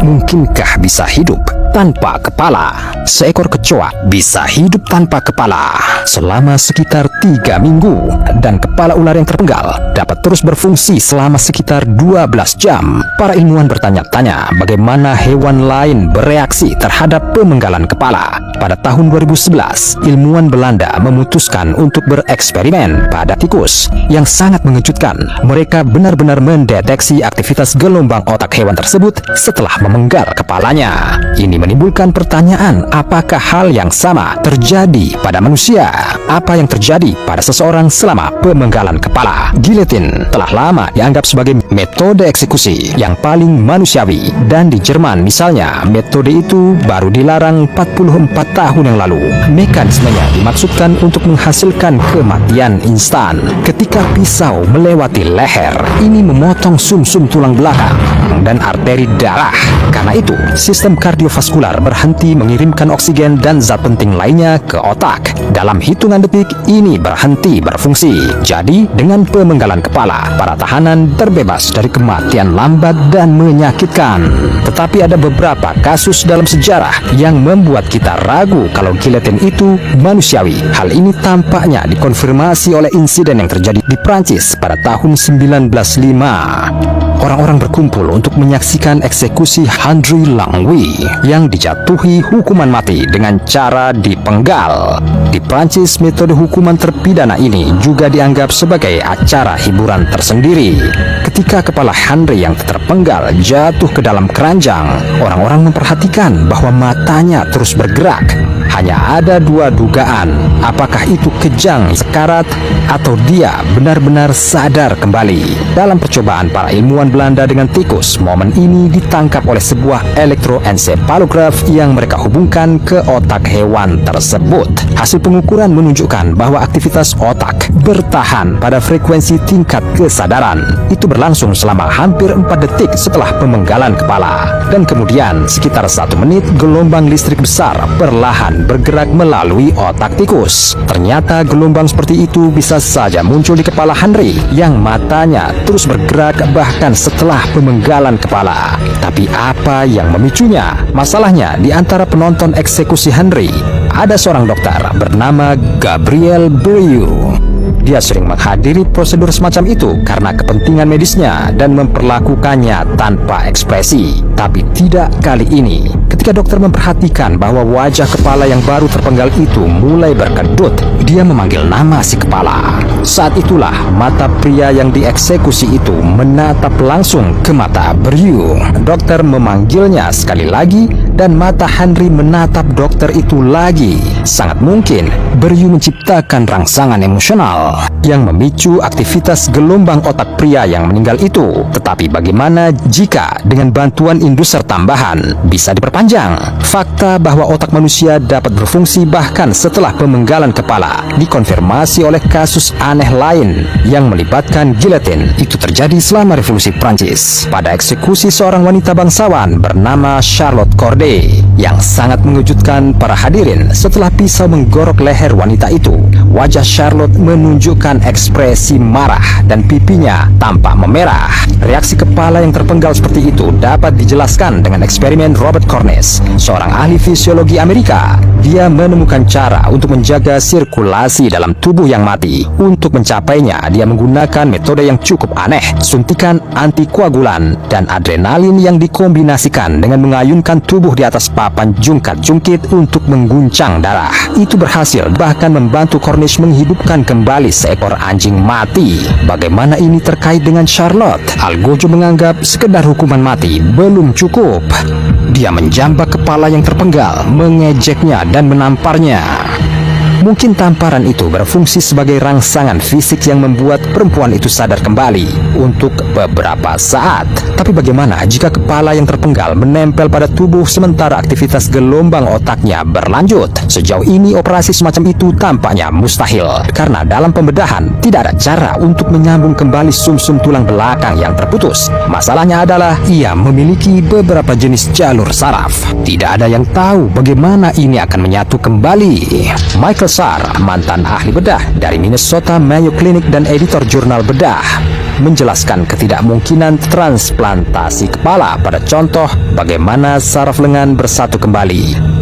Mungkinkah bisa hidup tanpa kepala? Seekor kecoa bisa hidup tanpa kepala selama sekitar 3 minggu, dan kepala ular yang terpenggal dapat terus berfungsi selama sekitar 12 jam. Para ilmuwan bertanya-tanya bagaimana hewan lain bereaksi terhadap pemenggalan kepala. Pada tahun 2011, ilmuwan Belanda memutuskan untuk bereksperimen pada tikus. Yang sangat mengejutkan, mereka benar-benar mendeteksi aktivitas gelombang otak hewan tersebut setelah memenggal kepalanya. Ini menimbulkan pertanyaan, apakah hal yang sama terjadi pada manusia? Apa yang terjadi pada seseorang selama pemenggalan kepala? Giletin telah lama dianggap sebagai metode eksekusi yang paling manusiawi, dan di Jerman misalnya, metode itu baru dilarang 44 tahun yang lalu. Mekanismenya dimaksudkan untuk menghasilkan kematian instan. Ketika pisau melewati leher, ini memotong sumsum tulang belakang dan arteri darah. Karena itu, sistem kardiovaskular berhenti mengirimkan oksigen dan zat penting lainnya ke otak. Dalam hitungan detik, ini berhenti berfungsi. Jadi, dengan pemenggalan kepala, para tahanan terbebas dari kematian lambat dan menyakitkan. Tetapi ada beberapa kasus dalam sejarah yang membuat kita ragu kalau giletin itu manusiawi. Hal ini tampaknya dikonfirmasi oleh insiden yang terjadi di Prancis pada tahun 1905. Orang-orang berkumpul untuk menyaksikan eksekusi Henri Langlois yang dijatuhi hukuman mati dengan cara dipenggal. Di Prancis, metode hukuman terpidana ini juga dianggap sebagai acara hiburan tersendiri. Ketika kepala Henri yang terpenggal jatuh ke dalam keranjang, orang-orang memperhatikan bahwa matanya terus bergerak. Hanya ada dua dugaan, apakah itu kejang sekarat atau dia benar-benar sadar kembali. Dalam percobaan para ilmuwan Belanda dengan tikus, momen ini ditangkap oleh sebuah elektroensepalograf yang mereka hubungkan ke otak hewan tersebut. Hasil pengukuran menunjukkan bahwa aktivitas otak bertahan pada frekuensi tingkat kesadaran. Itu berlangsung selama hampir 4 detik setelah pemenggalan kepala, dan kemudian sekitar 1 menit gelombang listrik besar perlahan bergerak melalui otak tikus. Ternyata gelombang seperti itu bisa saja muncul di kepala Henri yang matanya terus bergerak bahkan setelah pemenggalan kepala. Tapi apa yang memicunya? Masalahnya, di antara penonton eksekusi Henri ada seorang dokter bernama Gabriel Brieux. Dia sering menghadiri prosedur semacam itu karena kepentingan medisnya dan memperlakukannya tanpa ekspresi. Tapi tidak kali ini. Ketika dokter memperhatikan bahwa wajah kepala yang baru terpenggal itu mulai berkedut, dia memanggil nama si kepala. Saat itulah mata pria yang dieksekusi itu menatap langsung ke mata Brieux. Dokter memanggilnya sekali lagi dan mata Henri menatap dokter itu lagi. Sangat mungkin Brieux menciptakan rangsangan emosional yang memicu aktivitas gelombang otak pria yang meninggal itu. Tetapi bagaimana jika dengan bantuan induser tambahan bisa diperpanjang? Fakta bahwa otak manusia dapat berfungsi bahkan setelah pemenggalan kepala dikonfirmasi oleh kasus aneh lain yang melibatkan giletin. Itu terjadi selama Revolusi Prancis pada eksekusi seorang wanita bangsawan bernama Charlotte Corday yang sangat mengejutkan para hadirin. Setelah pisau menggorok leher wanita itu, wajah Charlotte menunjukkan ekspresi marah dan pipinya tampak memerah. Reaksi kepala yang terpenggal seperti itu dapat dijelaskan dengan eksperimen Robert Cornish, seorang ahli fisiologi Amerika. Dia menemukan cara untuk menjaga sirkulasi dalam tubuh yang mati. Untuk mencapainya, dia menggunakan metode yang cukup aneh, suntikan antikoagulan dan adrenalin yang dikombinasikan dengan mengayunkan tubuh di atas papan jungkat-jungkit untuk mengguncang darah. Itu berhasil, bahkan membantu Cornish menghidupkan kembali seekor anjing mati. Bagaimana ini terkait dengan Charlotte? Algojo menganggap sekedar hukuman mati belum cukup. Dia menjambak kepala yang terpenggal, mengejeknya dan menamparnya. Mungkin tamparan itu berfungsi sebagai rangsangan fisik yang membuat perempuan itu sadar kembali untuk beberapa saat. Tapi bagaimana jika kepala yang terpenggal menempel pada tubuh sementara aktivitas gelombang otaknya berlanjut? Sejauh ini operasi semacam itu tampaknya mustahil, karena dalam pembedahan tidak ada cara untuk menyambung kembali sumsum tulang belakang yang terputus. Masalahnya adalah ia memiliki beberapa jenis jalur saraf. Tidak ada yang tahu bagaimana ini akan menyatu kembali. Michael Sarr, mantan ahli bedah dari Minnesota Mayo Clinic dan editor jurnal bedah, menjelaskan ketidakmungkinan transplantasi kepala pada contoh bagaimana saraf lengan bersatu kembali.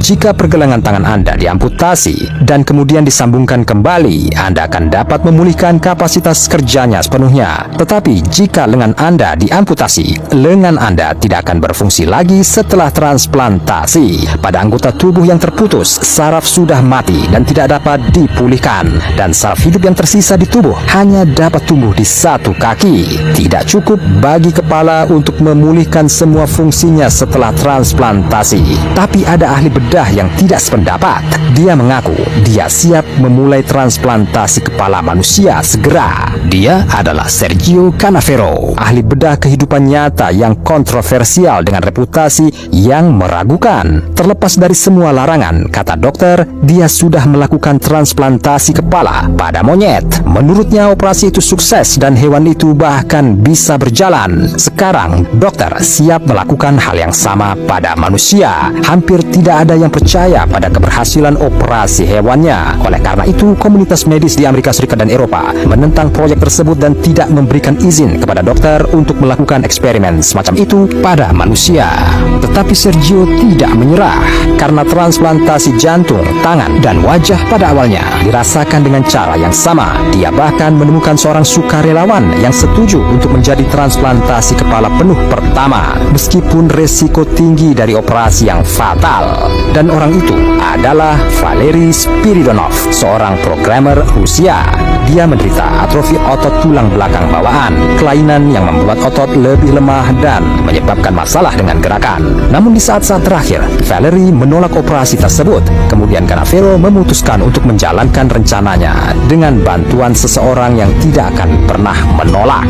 Jika pergelangan tangan Anda diamputasi dan kemudian disambungkan kembali, Anda akan dapat memulihkan kapasitas kerjanya sepenuhnya. Tetapi jika lengan Anda diamputasi, lengan Anda tidak akan berfungsi lagi setelah transplantasi. Pada anggota tubuh yang terputus, saraf sudah mati dan tidak dapat dipulihkan. Dan saraf hidup yang tersisa di tubuh hanya dapat tumbuh di satu kaki. Tidak cukup bagi kepala untuk memulihkan semua fungsinya setelah transplantasi. Tapi ada ahli bedah yang tidak sependapat. Dia mengaku dia siap memulai transplantasi kepala manusia segera. Dia adalah Sergio Canavero, ahli bedah kehidupan nyata yang kontroversial dengan reputasi yang meragukan. Terlepas dari semua larangan, kata dokter, dia sudah melakukan transplantasi kepala pada monyet. Menurutnya operasi itu sukses dan hewan itu bahkan bisa berjalan. Sekarang dokter siap melakukan hal yang sama pada manusia. Hampir tidak ada yang percaya pada keberhasilan operasi hewannya. Oleh karena itu, komunitas medis di Amerika Serikat dan Eropa menentang proyek tersebut dan tidak memberikan izin kepada dokter untuk melakukan eksperimen semacam itu pada manusia. Tetapi Sergio tidak menyerah karena transplantasi jantung, tangan, dan wajah pada awalnya dirasakan dengan cara yang sama. Dia bahkan menemukan seorang sukarelawan yang setuju untuk menjadi transplantasi kepala penuh pertama, meskipun resiko tinggi dari operasi yang fatal. Dan orang itu adalah Valery Spiridonov, seorang programmer Rusia. Dia menderita atrofi otot tulang belakang bawaan, kelainan yang membuat otot lebih lemah dan menyebabkan masalah dengan gerakan. Namun di saat-saat terakhir, Valery menolak operasi tersebut. Kemudian Canavero memutuskan untuk menjalankan rencananya dengan bantuan seseorang yang tidak akan pernah menolak.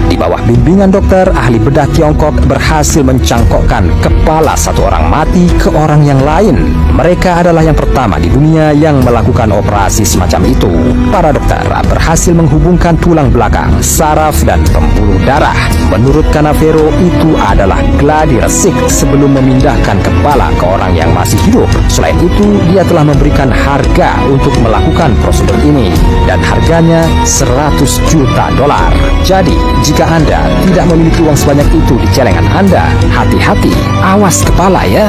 Di bawah bimbingan dokter, ahli bedah Tiongkok berhasil mencangkokkan kepala satu orang mati ke orang yang lain. Mereka adalah yang pertama di dunia yang melakukan operasi semacam itu. Para dokter berhasil menghubungkan tulang belakang, saraf, dan pembuluh darah. Menurut Canavero, itu adalah gladi resik sebelum memindahkan kepala ke orang yang masih hidup. Selain itu, dia telah memberikan harga untuk melakukan prosedur ini, dan harganya $100 juta. Jadi, jika Anda tidak memiliki uang sebanyak itu di celengan Anda, hati-hati, awas kepala ya.